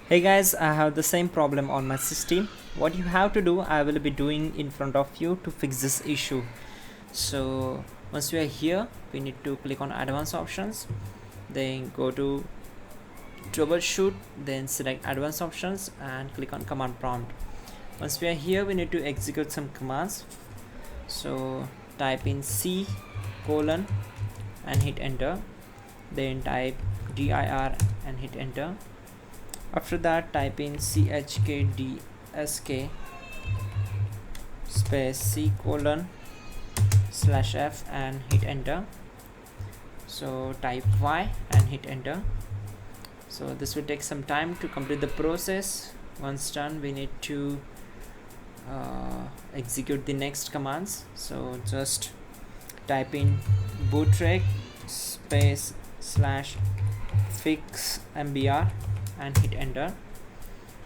Hey guys, I have the same problem on my system. What you have to do, I will be doing in front of you to fix this issue. So once we are here, we need to click on advanced options, then go to troubleshoot, then select advanced options and click on command prompt. Once we are here, we need to execute some commands. So type in C colon and hit enter, then type dir and hit enter. After that, type in chkdsk space c colon slash f and hit enter. So type y and hit enter. So this will take some time to complete the process. Once done, we need to execute the next commands. So just type in bootrec space slash fix mbr and hit enter,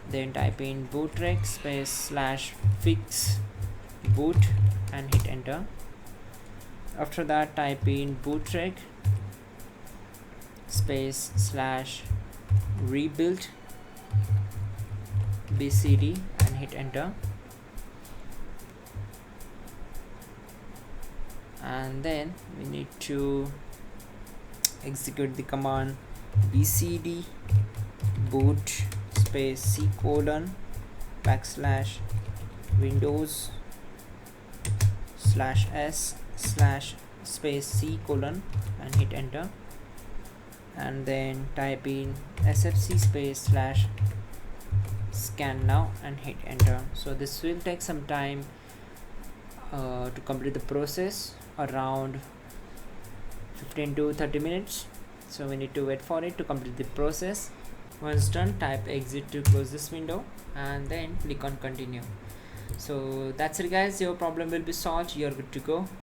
then type in bootrec space slash fix boot and hit enter. After that, type in bootrec space slash rebuild bcd and hit enter, and then we need to execute the command bcd boot space c colon backslash windows slash s slash space c colon and hit enter, and then type in sfc space slash scan now and hit enter. So this will take some time to complete the process, around 15 to 30 minutes. So we need to wait for it to complete the process. Once done, type exit to close this window and then click on continue. So that's it guys, your problem will be solved, you're good to go.